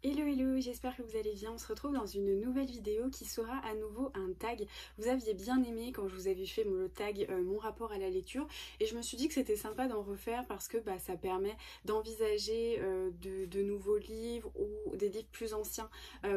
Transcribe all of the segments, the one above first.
Hello hello, j'espère que vous allez bien. On se retrouve dans une nouvelle vidéo qui sera à nouveau un tag. Vous aviez bien aimé quand je vous avais fait le tag mon rapport à la lecture et je me suis dit que c'était sympa d'en refaire parce que ça permet d'envisager de nouveaux livres ou des livres plus anciens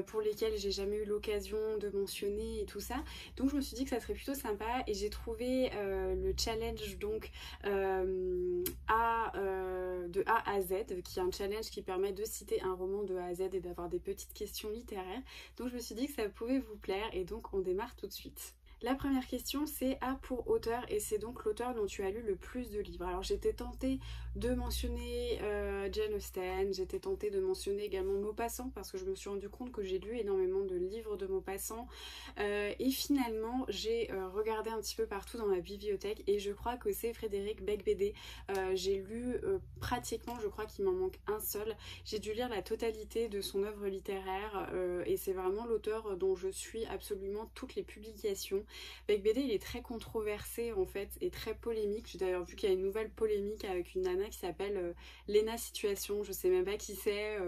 pour lesquels j'ai jamais eu l'occasion de mentionner et tout ça. Donc je me suis dit que ça serait plutôt sympa et j'ai trouvé le challenge donc de A à Z, qui est un challenge qui permet de citer un roman de A à Z et d'avoir des petites questions littéraires. Donc je me suis dit que ça pouvait vous plaire et donc on démarre tout de suite. La première question c'est A pour auteur et c'est donc l'auteur dont tu as lu le plus de livres. Alors j'étais tentée de mentionner Jane Austen, j'étais tentée de mentionner également Maupassant parce que je me suis rendu compte que j'ai lu énormément de livres de Maupassant et finalement j'ai regardé un petit peu partout dans ma bibliothèque et je crois que c'est Frédéric Beigbeder. J'ai lu pratiquement, je crois qu'il m'en manque un seul. J'ai dû lire la totalité de son œuvre littéraire et c'est vraiment l'auteur dont je suis absolument toutes les publications. Beigbeder il est très controversé en fait et très polémique. J'ai d'ailleurs vu qu'il y a une nouvelle polémique avec une nana qui s'appelle Lena Situation. Je sais même pas qui c'est,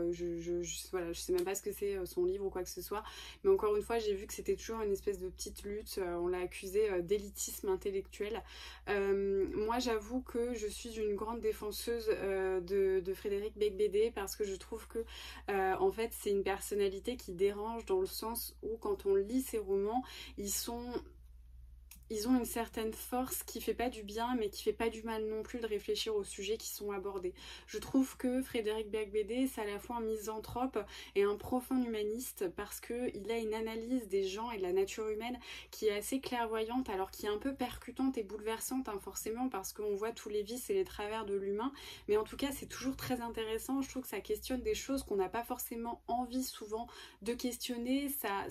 voilà, je sais même pas ce que c'est son livre ou quoi que ce soit. Mais encore une fois j'ai vu que c'était toujours une espèce de petite lutte. On l'a accusé d'élitisme intellectuel. Moi j'avoue que je suis une grande défenseuse de Frédéric Beigbeder parce que je trouve que en fait c'est une personnalité qui dérange dans le sens où quand on lit ses romans ils ont une certaine force qui fait pas du bien mais qui fait pas du mal non plus de réfléchir aux sujets qui sont abordés. Je trouve que Frédéric Beigbeder c'est à la fois un misanthrope et un profond humaniste parce qu'il a une analyse des gens et de la nature humaine qui est assez clairvoyante alors qui est un peu percutante et bouleversante forcément parce qu'on voit tous les vices et les travers de l'humain, mais en tout cas c'est toujours très intéressant. Je trouve que ça questionne des choses qu'on n'a pas forcément envie souvent de questionner, ça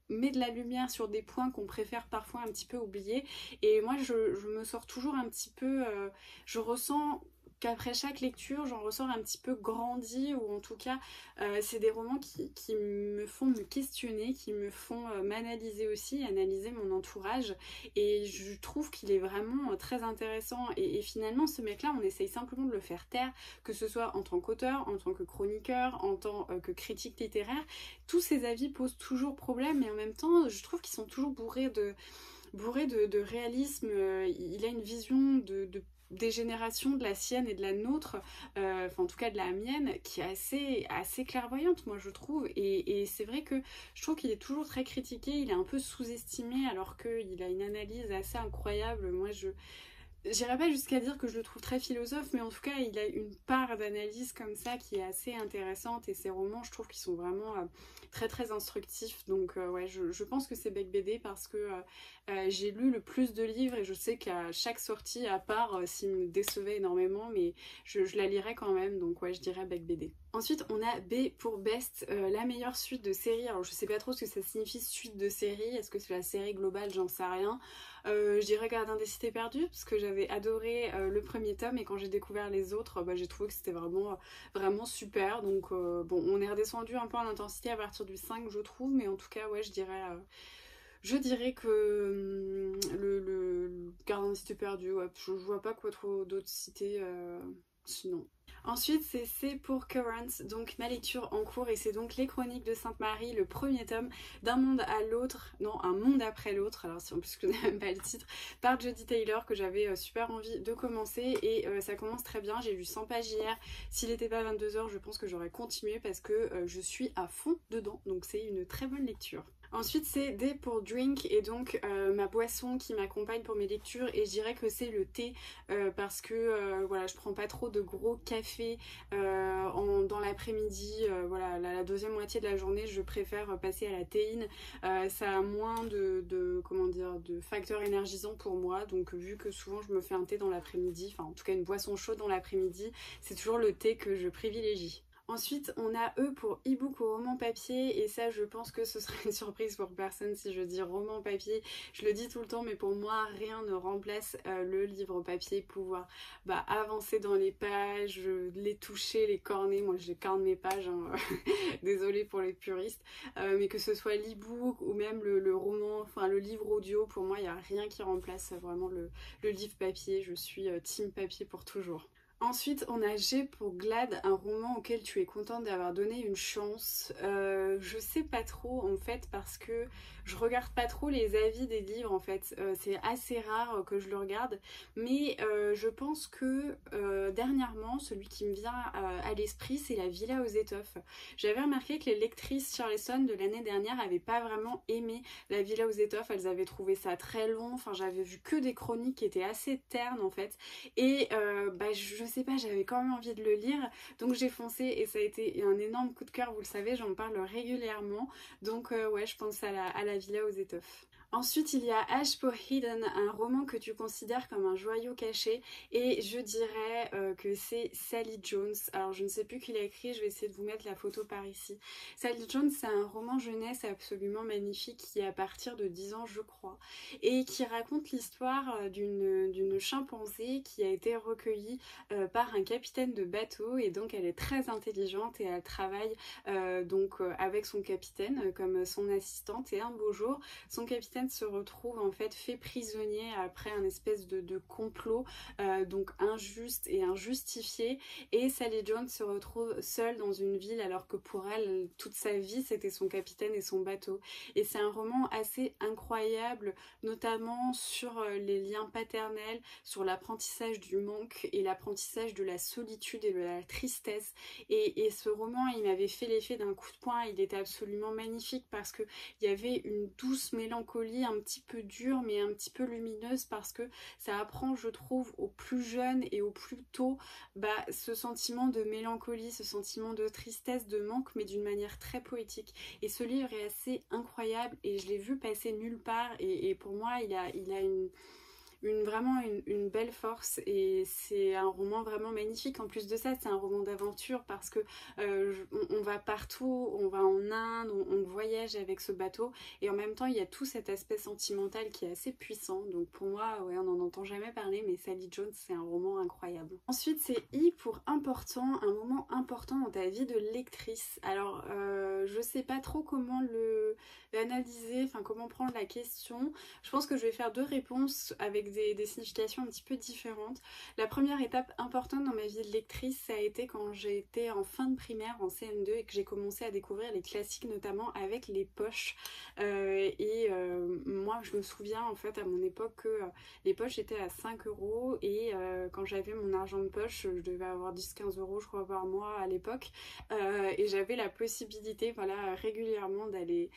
met de la lumière sur des points qu'on préfère parfois un petit peu oublier et moi je me sors toujours un petit peu je ressens qu'après chaque lecture j'en ressors un petit peu grandi ou en tout cas c'est des romans qui me font me questionner, qui me font m'analyser aussi, analyser mon entourage et je trouve qu'il est vraiment très intéressant et finalement ce mec là on essaye simplement de le faire taire, que ce soit en tant qu'auteur, en tant que chroniqueur, en tant que critique littéraire. Tous ces avis posent toujours problème mais en même temps je trouve qu'ils sont toujours bourrés de réalisme. Il a une vision des générations, de la sienne et de la nôtre, enfin en tout cas de la mienne, qui est assez clairvoyante moi je trouve et c'est vrai que je trouve qu'il est toujours très critiqué, il est un peu sous-estimé alors qu'il a une analyse assez incroyable. Moi j'irais pas jusqu'à dire que je le trouve très philosophe, mais en tout cas il a une part d'analyse comme ça qui est assez intéressante et ses romans je trouve qu'ils sont vraiment très très instructifs. Donc ouais je pense que c'est Beigbeder parce que j'ai lu le plus de livres et je sais qu'à chaque sortie, à part s'il me décevait énormément, mais je la lirai quand même, donc ouais je dirais Beigbeder. Ensuite on a B pour Best, la meilleure suite de série. Alors je sais pas trop ce que ça signifie suite de série, est-ce que c'est la série globale, j'en sais rien. Je dirais Gardien des cités perdues parce que j'avais adoré le premier tome et quand j'ai découvert les autres j'ai trouvé que c'était vraiment super. Donc bon on est redescendu un peu en intensité à partir du 5 je trouve, mais en tout cas ouais je dirais que le Gardien des cités perdues, ouais, je vois pas quoi trop d'autres citer sinon. Ensuite c'est C pour Currents, donc ma lecture en cours et c'est donc les chroniques de Sainte-Marie, le premier tome, d'un monde à l'autre, non un monde après l'autre, alors si en plus je connais même pas le titre, par Jodi Taylor que j'avais super envie de commencer et ça commence très bien. J'ai lu 100 pages hier, s'il n'était pas 22h je pense que j'aurais continué parce que je suis à fond dedans, donc c'est une très bonne lecture. Ensuite c'est D pour Drink et donc ma boisson qui m'accompagne pour mes lectures et je dirais que c'est le thé parce que voilà je prends pas trop de gros café dans l'après-midi, voilà la deuxième moitié de la journée je préfère passer à la théine, ça a moins comment dire, de facteurs énergisants pour moi, donc vu que souvent je me fais un thé dans l'après-midi, enfin en tout cas une boisson chaude dans l'après-midi, c'est toujours le thé que je privilégie. Ensuite, on a E pour e-book ou roman papier et ça je pense que ce sera une surprise pour personne si je dis roman papier. Je le dis tout le temps mais pour moi rien ne remplace le livre papier, pouvoir avancer dans les pages, les toucher, les corner. Moi je corne mes pages, hein. Désolée pour les puristes, mais que ce soit l'e-book ou même le roman, enfin le livre audio, pour moi il n'y a rien qui remplace vraiment le livre papier. Je suis team papier pour toujours. Ensuite, on a G pour Glad, un roman auquel tu es contente d'avoir donné une chance. Je sais pas trop en fait parce que je regarde pas trop les avis des livres en fait. C'est assez rare que je le regarde, mais je pense que dernièrement, celui qui me vient à l'esprit, c'est La Villa aux étoffes. J'avais remarqué que les lectrices Charleston de l'année dernière avaient pas vraiment aimé La Villa aux étoffes. Elles avaient trouvé ça très long. Enfin, j'avais vu que des chroniques qui étaient assez ternes en fait. Et je sais pas, j'avais quand même envie de le lire, donc j'ai foncé et ça a été un énorme coup de cœur, vous le savez, j'en parle régulièrement, donc ouais, je pense à la Villa aux étoffes. Ensuite, il y a H pour Hidden, un roman que tu considères comme un joyau caché, et je dirais que c'est Sally Jones. Alors, je ne sais plus qui l'a écrit, je vais essayer de vous mettre la photo par ici. Sally Jones, c'est un roman jeunesse absolument magnifique qui est à partir de 10 ans, je crois, et qui raconte l'histoire d'une chimpanzé qui a été recueillie par un capitaine de bateau, et donc elle est très intelligente et elle travaille avec son capitaine comme son assistante, et un beau jour, son capitaine se retrouve en fait fait prisonnier après un espèce de complot donc injuste et injustifié, et Sally Jones se retrouve seule dans une ville alors que pour elle toute sa vie c'était son capitaine et son bateau, et c'est un roman assez incroyable, notamment sur les liens paternels, sur l'apprentissage du manque et l'apprentissage de la solitude et de la tristesse, et ce roman il m'avait fait l'effet d'un coup de poing, il était absolument magnifique parce que il y avait une douce mélancolie un petit peu dure mais un petit peu lumineuse, parce que ça apprend, je trouve, aux plus jeunes et aux plus tôt ce sentiment de mélancolie, ce sentiment de tristesse, de manque, mais d'une manière très poétique. Et ce livre est assez incroyable et je l'ai vu passer nulle part, et pour moi il a vraiment une belle force, et c'est un roman vraiment magnifique. En plus de ça, c'est un roman d'aventure parce que on va partout, on va en Inde, on voyage avec ce bateau, et en même temps il y a tout cet aspect sentimental qui est assez puissant, donc pour moi ouais, on n'en entend jamais parler, mais Sally Jones c'est un roman incroyable. Ensuite c'est I pour important, un moment important dans ta vie de lectrice. Alors je sais pas trop comment l'analyser, enfin comment prendre la question. Je pense que je vais faire deux réponses avec des significations un petit peu différentes. La première étape importante dans ma vie de lectrice, ça a été quand j'étais en fin de primaire, en CM2, et que j'ai commencé à découvrir les classiques, notamment avec les poches. Moi, je me souviens en fait à mon époque que les poches étaient à 5 € et quand j'avais mon argent de poche, je devais avoir 10-15 € je crois par mois à l'époque, et j'avais la possibilité voilà régulièrement d'aller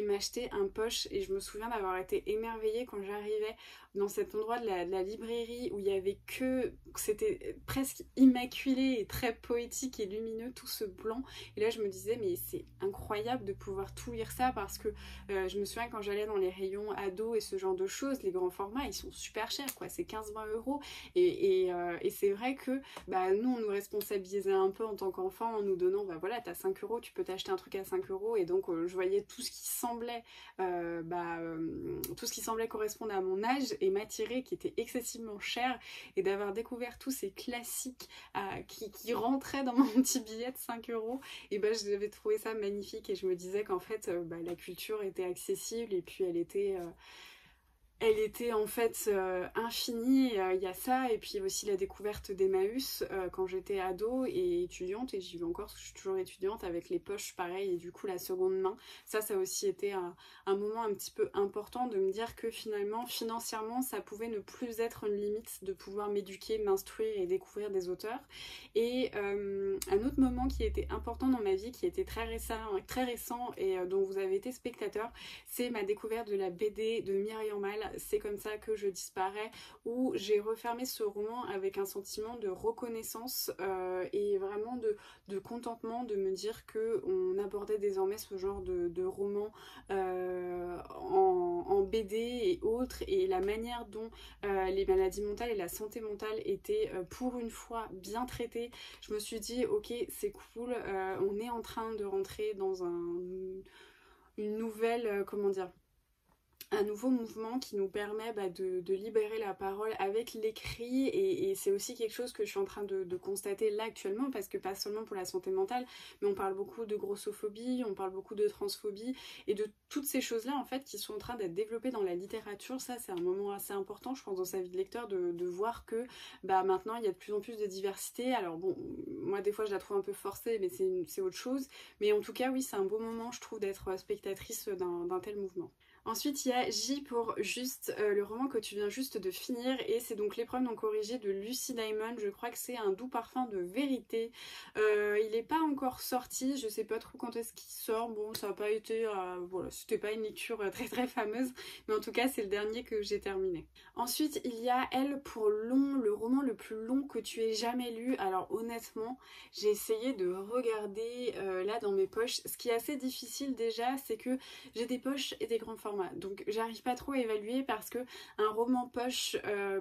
m'acheter un poche, et je me souviens d'avoir été émerveillée quand j'arrivais dans cet endroit de la librairie où il y avait que, c'était presque immaculé et très poétique et lumineux, tout ce blanc, et là je me disais mais c'est incroyable de pouvoir tout lire ça, parce que je me souviens quand j'allais dans les rayons ados et ce genre de choses, les grands formats ils sont super chers quoi, c'est 15-20 €, et c'est vrai que nous on nous responsabilisait un peu en tant qu'enfant en nous donnant voilà t'as 5 € tu peux t'acheter un truc à 5 €, et donc je voyais tout ce qui semblait correspondre à mon âge et m'attirer, qui était excessivement cher, et d'avoir découvert tous ces classiques qui rentraient dans mon petit billet de 5 €, et j'avais trouvé ça magnifique, et je me disais qu'en fait la culture était accessible, et puis elle était en fait infinie. Il y a ça, et puis aussi la découverte d'Emmaüs quand j'étais ado et étudiante, et j'y vais encore parce que je suis toujours étudiante, avec les poches pareil, et du coup la seconde main, ça a aussi été un moment un petit peu important de me dire que finalement financièrement ça pouvait ne plus être une limite de pouvoir m'éduquer, m'instruire et découvrir des auteurs. Et un autre moment qui était important dans ma vie, qui était très récent et dont vous avez été spectateur, c'est ma découverte de la BD de Myriam Mal, C'est comme ça que je disparais, où j'ai refermé ce roman avec un sentiment de reconnaissance et vraiment de contentement, de me dire qu'on abordait désormais ce genre de roman en BD et autres, et la manière dont les maladies mentales et la santé mentale étaient pour une fois bien traitées. Je me suis dit ok c'est cool, on est en train de rentrer dans une nouvelle, comment dire, un nouveau mouvement qui nous permet de libérer la parole avec l'écrit et c'est aussi quelque chose que je suis en train de constater là actuellement parce que pas seulement pour la santé mentale mais on parle beaucoup de grossophobie, on parle beaucoup de transphobie et de toutes ces choses là en fait qui sont en train d'être développées dans la littérature. Ça c'est un moment assez important je pense dans sa vie de lecteur de voir que maintenant il y a de plus en plus de diversité. Alors bon, moi des fois je la trouve un peu forcée mais c'est autre chose, mais en tout cas oui c'est un beau moment je trouve d'être spectatrice d'un tel mouvement. Ensuite, il y a J pour juste, le roman que tu viens juste de finir, et c'est donc L'épreuve non corrigée de Lucy Diamond. Je crois que c'est un doux parfum de vérité. Il n'est pas encore sorti, je sais pas trop quand est-ce qu'il sort. Bon, ça n'a pas été, voilà, c'était pas une lecture très très fameuse, mais en tout cas, c'est le dernier que j'ai terminé. Ensuite, il y a Elle pour long, le roman le plus long que tu aies jamais lu. Alors honnêtement, j'ai essayé de regarder là dans mes poches. Ce qui est assez difficile déjà, c'est que j'ai des poches et des grands formats. Donc j'arrive pas trop à évaluer parce que un roman poche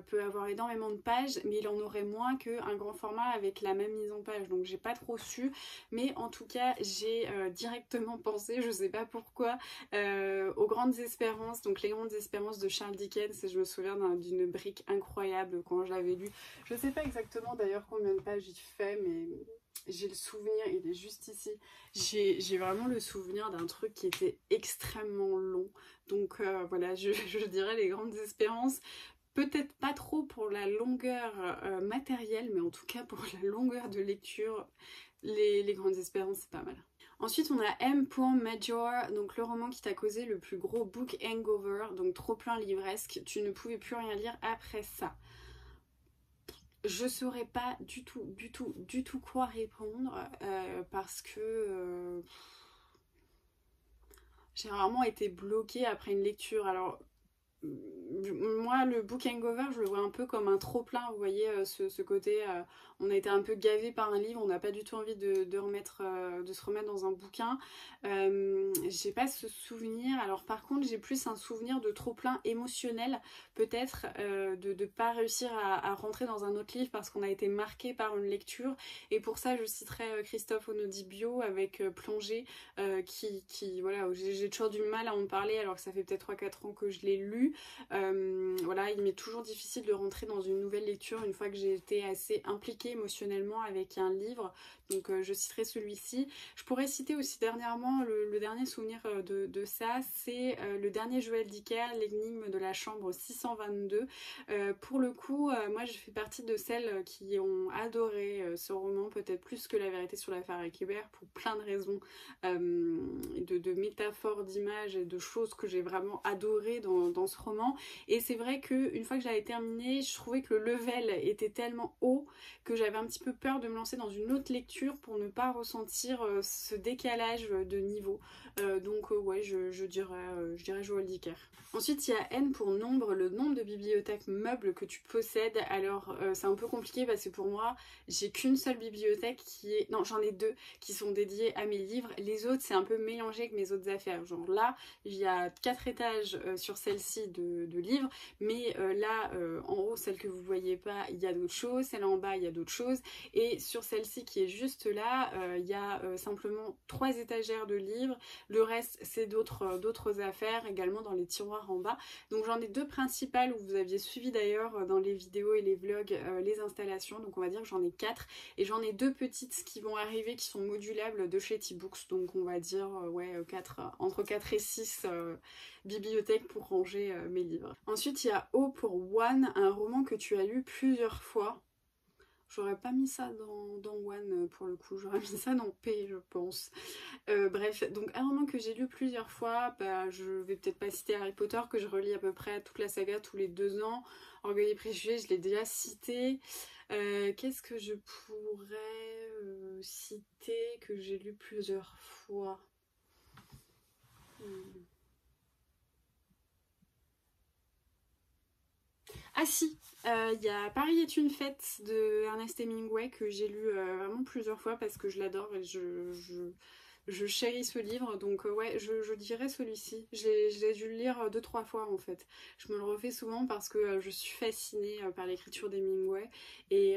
peut avoir énormément de pages mais il en aurait moins qu'un grand format avec la même mise en page. Donc j'ai pas trop su, mais en tout cas j'ai directement pensé, je sais pas pourquoi, aux Grandes Espérances. Donc Les Grandes Espérances de Charles Dickens, et je me souviens d'une brique incroyable quand je l'avais lu. Je sais pas exactement d'ailleurs combien de pages il fait, mais j'ai le souvenir, il est juste ici, j'ai vraiment le souvenir d'un truc qui était extrêmement long. Donc voilà, je dirais Les Grandes Espérances. Peut-être pas trop pour la longueur matérielle, mais en tout cas pour la longueur de lecture, les Grandes Espérances, c'est pas mal. Ensuite, on a M pour Major, donc le roman qui t'a causé le plus gros book hangover, donc trop plein livresque. Tu ne pouvais plus rien lire après ça. Je saurais pas du tout quoi répondre parce que j'ai vraiment été bloquée après une lecture. Alors moi le book hangover je le vois un peu comme un trop plein, vous voyez ce côté on a été un peu gavé par un livre, on n'a pas du tout envie de se remettre dans un bouquin. J'ai pas ce souvenir. Alors par contre j'ai plus un souvenir de trop plein émotionnel peut-être, de pas réussir à rentrer dans un autre livre parce qu'on a été marqué par une lecture, et pour ça je citerai Christophe Onodibio avec Plongée, qui voilà, j'ai toujours du mal à en parler alors que ça fait peut-être 3-4 ans que je l'ai lu. Voilà, il m'est toujours difficile de rentrer dans une nouvelle lecture une fois que j'ai été assez impliquée émotionnellement avec un livre, donc je citerai celui-ci. Je pourrais citer aussi dernièrement le dernier souvenir de ça, c'est le dernier Joël Dicker, L'énigme de la chambre 622. Pour le coup, moi je fais partie de celles qui ont adoré ce roman, peut-être plus que La vérité sur l'affaire Eckebert, pour plein de raisons, de métaphores, d'images et de choses que j'ai vraiment adoré dans ce roman. Et c'est vrai qu'une fois que j'avais terminé, je trouvais que le level était tellement haut que j'avais un petit peu peur de me lancer dans une autre lecture pour ne pas ressentir ce décalage de niveau. Donc ouais, je dirais Joël Dicker. Ensuite il y a N pour nombre, le nombre de bibliothèques meubles que tu possèdes. Alors c'est un peu compliqué parce que pour moi j'ai qu'une seule bibliothèque non, j'en ai deux qui sont dédiées à mes livres. Les autres c'est un peu mélangé avec mes autres affaires. Genre là il y a 4 étages sur celle-ci de livres, mais là en haut, celle que vous voyez pas, il y a d'autres choses, celle en bas il y a d'autres choses, et sur celle-ci qui est juste là il y a simplement 3 étagères de livres. Le reste c'est d'autres affaires également dans les tiroirs en bas. Donc j'en ai 2 principales où vous aviez suivi d'ailleurs dans les vidéos et les vlogs les installations, donc on va dire que j'en ai 4, et j'en ai 2 petites qui vont arriver qui sont modulables de chez T-Books, donc on va dire ouais, entre 4 et 6 bibliothèques pour ranger mes livres. Ensuite il y a O pour One, un roman que tu as lu plusieurs fois. J'aurais pas mis ça dans One pour le coup, j'aurais mis ça dans P je pense. Bref, donc un roman que j'ai lu plusieurs fois, je vais peut-être pas citer Harry Potter que je relis à peu près toute la saga tous les 2 ans. Orgueil et préjugés, je l'ai déjà cité. Qu'est-ce que je pourrais citer que j'ai lu plusieurs fois? Ah si, il y a Paris est une fête de Ernest Hemingway que j'ai lu vraiment plusieurs fois parce que je l'adore et je chéris ce livre. Donc ouais, je dirais celui-ci. J'ai dû le lire 2-3 fois en fait. Je me le refais souvent parce que je suis fascinée par l'écriture d'Hemingway et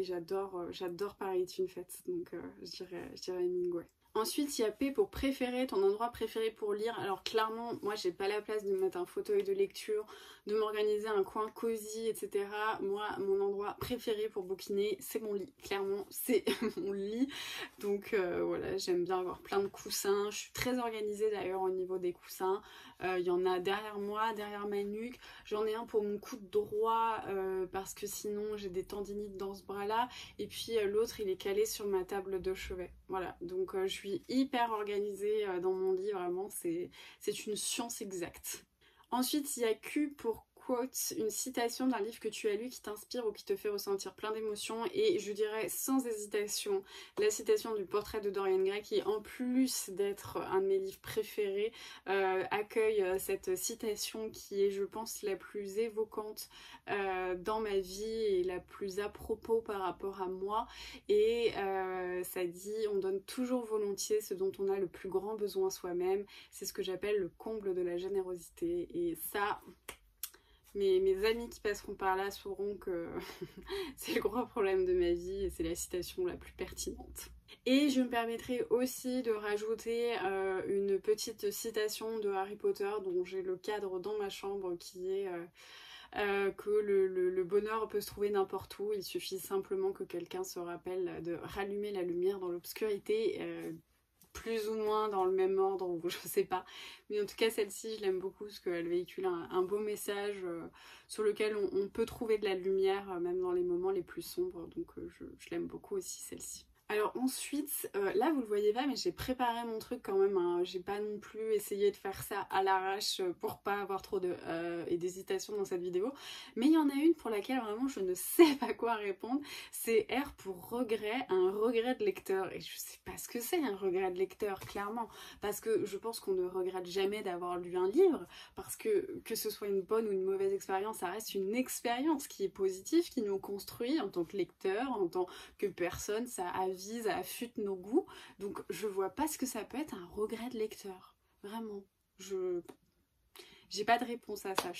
j'adore Paris est une fête. Donc je dirais Hemingway. Ensuite, il y a P pour préférer, ton endroit préféré pour lire. Alors clairement, moi j'ai pas la place de me mettre un fauteuil de lecture, de m'organiser un coin cosy, etc. Moi, mon endroit préféré pour bouquiner, c'est mon lit. Clairement, c'est mon lit. Donc voilà, j'aime bien avoir plein de coussins. Je suis très organisée d'ailleurs au niveau des coussins. Il y en a derrière moi, derrière ma nuque. J'en ai un pour mon coude droit parce que sinon j'ai des tendinites dans ce bras-là. Et puis l'autre, il est calé sur ma table de chevet. Voilà, donc je suis hyper organisée dans mon lit, vraiment, c'est une science exacte. Ensuite, il y a Q pour quote, une citation d'un livre que tu as lu qui t'inspire ou qui te fait ressentir plein d'émotions, et je dirais sans hésitation la citation du Portrait de Dorian Gray qui, en plus d'être un de mes livres préférés, accueille cette citation qui est, je pense, la plus évoquante dans ma vie et la plus à propos par rapport à moi, et ça dit: on donne toujours volontiers ce dont on a le plus grand besoin soi-même. C'est ce que j'appelle le comble de la générosité, et ça, mes amis qui passeront par là sauront que c'est le gros problème de ma vie et c'est la citation la plus pertinente. Et je me permettrai aussi de rajouter une petite citation de Harry Potter dont j'ai le cadre dans ma chambre, qui est que le bonheur peut se trouver n'importe où. Il suffit simplement que quelqu'un se rappelle de rallumer la lumière dans l'obscurité, plus ou moins dans le même ordre, ou je sais pas, mais en tout cas celle-ci je l'aime beaucoup parce qu'elle véhicule un beau message sur lequel on peut trouver de la lumière même dans les moments les plus sombres, donc je l'aime beaucoup aussi celle-ci. Alors ensuite, là vous le voyez pas mais j'ai préparé mon truc quand même, hein. J'ai pas non plus essayé de faire ça à l'arrache pour pas avoir trop et d'hésitation dans cette vidéo, mais il y en a une pour laquelle vraiment je ne sais pas quoi répondre. C'est R pour regret, un regret de lecteur, et je sais pas ce que c'est un regret de lecteur clairement, parce que je pense qu'on ne regrette jamais d'avoir lu un livre, parce que ce soit une bonne ou une mauvaise expérience, ça reste une expérience qui est positive, qui nous construit en tant que lecteur, en tant que personne, ça affûte nos goûts, donc je vois pas ce que ça peut être un regret de lecteur, vraiment, j'ai pas de réponse à ça,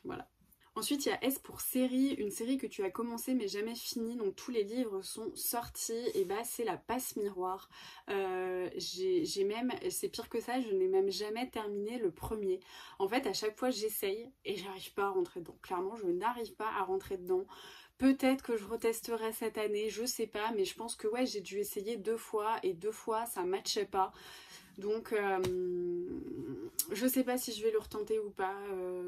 voilà. Ensuite, il y a S pour série, une série que tu as commencé mais jamais finie, donc tous les livres sont sortis, et bah c'est la Passe Miroir. J'ai même, c'est pire que ça, je n'ai même jamais terminé le premier. En fait, à chaque fois j'essaye et j'arrive pas à rentrer dedans. Clairement, je n'arrive pas à rentrer dedans. Peut-être que je retesterai cette année, je sais pas, mais je pense que ouais, j'ai dû essayer 2 fois et 2 fois ça matchait pas. Donc je sais pas si je vais le retenter ou pas,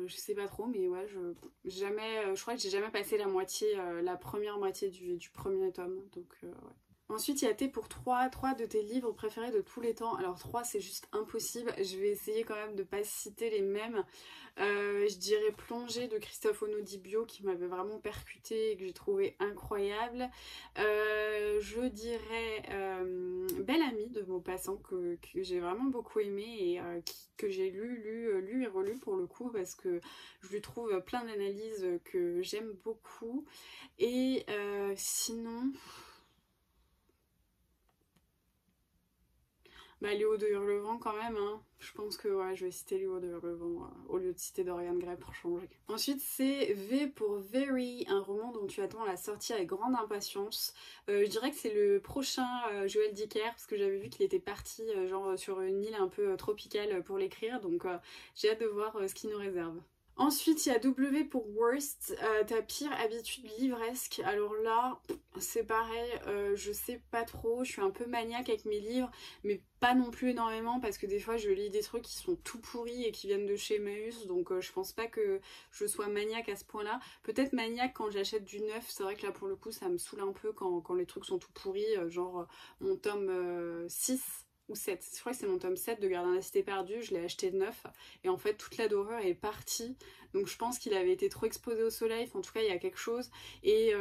je sais pas trop, mais ouais, je crois que j'ai jamais passé la moitié, la première moitié du premier tome, donc ouais. Ensuite, il y a T pour 3 de tes livres préférés de tous les temps. Alors 3, c'est juste impossible. Je vais essayer quand même de ne pas citer les mêmes. Je dirais Plongée de Christophe Onodibio, qui m'avait vraiment percuté et que j'ai trouvé incroyable. Je dirais Belle Amie de Maupassant, que j'ai vraiment beaucoup aimé et que j'ai lu et relu pour le coup, parce que je lui trouve plein d'analyses que j'aime beaucoup. Et sinon... Bah, Léo de Hurlevent quand même, hein. Je pense que ouais, je vais citer Léo de Hurlevent au lieu de citer Dorian Gray pour changer. Ensuite, c'est V pour Very, un roman dont tu attends la sortie avec grande impatience. Je dirais que c'est le prochain Joël Dicker, parce que j'avais vu qu'il était parti genre sur une île un peu tropicale pour l'écrire, donc j'ai hâte de voir ce qu'il nous réserve. Ensuite, il y a W pour Worst, ta pire habitude livresque. Alors là, c'est pareil, je sais pas trop, je suis un peu maniaque avec mes livres, mais pas non plus énormément, parce que des fois je lis des trucs qui sont tout pourris et qui viennent de chez Emmaüs, donc je pense pas que je sois maniaque à ce point-là. Peut-être maniaque quand j'achète du neuf, c'est vrai que là pour le coup ça me saoule un peu quand les trucs sont tout pourris, genre mon tome 6 ou 7, je crois que c'est mon tome 7 de Gardien de la Cité Perdue, je l'ai acheté neuf et en fait toute la dorure est partie, donc je pense qu'il avait été trop exposé au soleil, en tout cas il y a quelque chose, et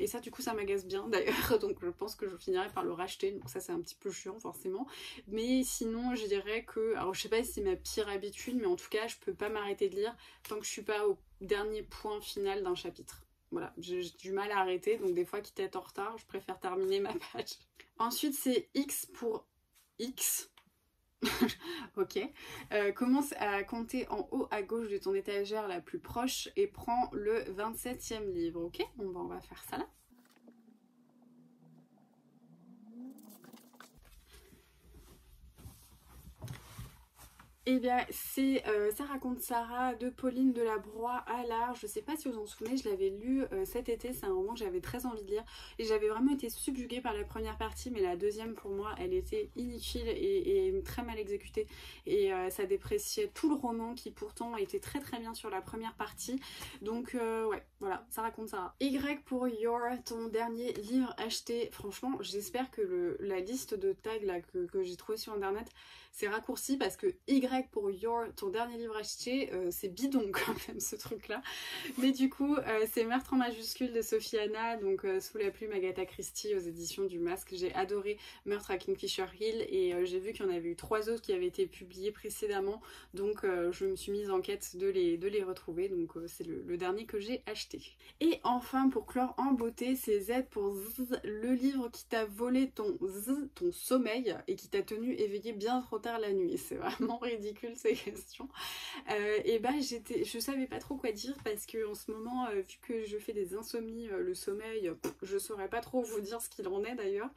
ça du coup ça m'agace bien d'ailleurs, donc je pense que je finirai par le racheter, donc ça c'est un petit peu chiant forcément, mais sinon je dirais que, alors je sais pas si c'est ma pire habitude, mais en tout cas je peux pas m'arrêter de lire tant que je suis pas au dernier point final d'un chapitre. Voilà, j'ai du mal à arrêter, donc des fois quitte à être en retard, je préfère terminer ma page. Ensuite c'est X pour X. Ok. Commence à compter en haut à gauche de ton étagère la plus proche et prends le 27e livre. Ok, bon, on va faire ça là. Eh bien, c'est Ça raconte Sarah de Pauline Delabroix à l'art. Je sais pas si vous en souvenez, je l'avais lu cet été, c'est un roman que j'avais très envie de lire. Et j'avais vraiment été subjuguée par la première partie, mais la deuxième, pour moi, elle était inutile et très mal exécutée. Et ça dépréciait tout le roman qui pourtant était très très bien sur la première partie. Donc ouais, voilà, ça raconte Sarah. Y pour Your, ton dernier livre acheté. Franchement, j'espère que la liste de tags là, que j'ai trouvé sur internet, c'est raccourci parce que Y pour Your, ton dernier livre acheté, c'est bidon quand même ce truc là. Mais du coup, c'est Meurtre en majuscule de Sophie Hannah, donc sous la plume Agatha Christie aux éditions du Masque. J'ai adoré Meurtre à Kingfisher Hill et j'ai vu qu'il y en avait eu 3 autres qui avaient été publiés précédemment, donc je me suis mise en quête de les retrouver, donc c'est le dernier que j'ai acheté. Et enfin, pour clore en beauté, c'est Z pour Z, le livre qui t'a volé ton sommeil et qui t'a tenu éveillé bien trop tard la nuit. C'est vraiment ridicule ces questions. Et bah je savais pas trop quoi dire parce que en ce moment, vu que je fais des insomnies, le sommeil, je saurais pas trop vous dire ce qu'il en est d'ailleurs.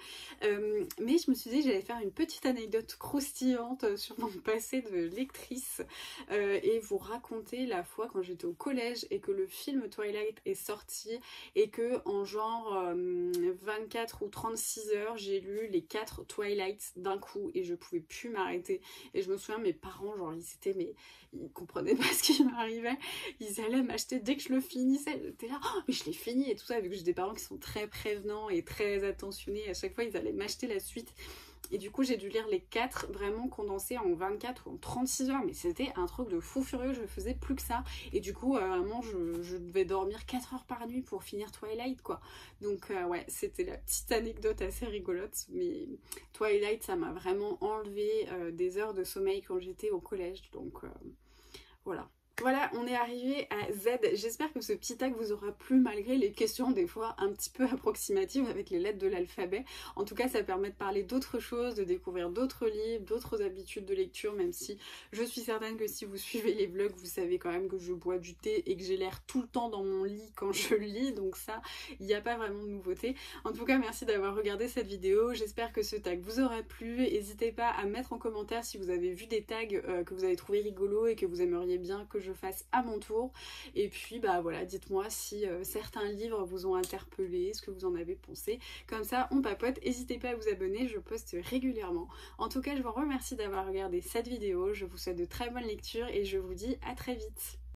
Mais je me suis dit que j'allais faire une petite anecdote croustillante sur mon passé de lectrice et vous raconter la fois quand j'étais au collège et que le film Twilight est sorti et que en genre 24 ou 36 heures, j'ai lu les 4 Twilight d'un coup et je pouvais plus m'arrêter. Et je me souviens, mes parents, genre, ils comprenaient pas ce qui m'arrivait. Ils allaient m'acheter dès que je le finissais. J'étais là, oh, mais je l'ai fini et tout ça, vu que j'ai des parents qui sont très prévenants et très attentionnés. À chaque fois, ils allaient m'acheter la suite. Et du coup, j'ai dû lire les 4 vraiment condensés en 24 ou en 36 heures. Mais c'était un truc de fou furieux, je faisais plus que ça. Et du coup, vraiment, je devais dormir 4 heures par nuit pour finir Twilight, quoi. Donc, ouais, c'était la petite anecdote assez rigolote. Mais Twilight, ça m'a vraiment enlevé des heures de sommeil quand j'étais au collège. Donc, voilà. Voilà, on est arrivé à Z. J'espère que ce petit tag vous aura plu malgré les questions des fois un petit peu approximatives avec les lettres de l'alphabet. En tout cas, ça permet de parler d'autres choses, de découvrir d'autres livres, d'autres habitudes de lecture, même si je suis certaine que si vous suivez les vlogs, vous savez quand même que je bois du thé et que j'ai l'air tout le temps dans mon lit quand je lis. Donc ça, il n'y a pas vraiment de nouveauté. En tout cas, merci d'avoir regardé cette vidéo. J'espère que ce tag vous aura plu. N'hésitez pas à mettre en commentaire si vous avez vu des tags que vous avez trouvé rigolos et que vous aimeriez bien que je fasse à mon tour. Et puis bah voilà, dites-moi si certains livres vous ont interpellé, ce que vous en avez pensé. Comme ça on papote. N'hésitez pas à vous abonner, je poste régulièrement. En tout cas, je vous remercie d'avoir regardé cette vidéo. Je vous souhaite de très bonnes lectures et je vous dis à très vite.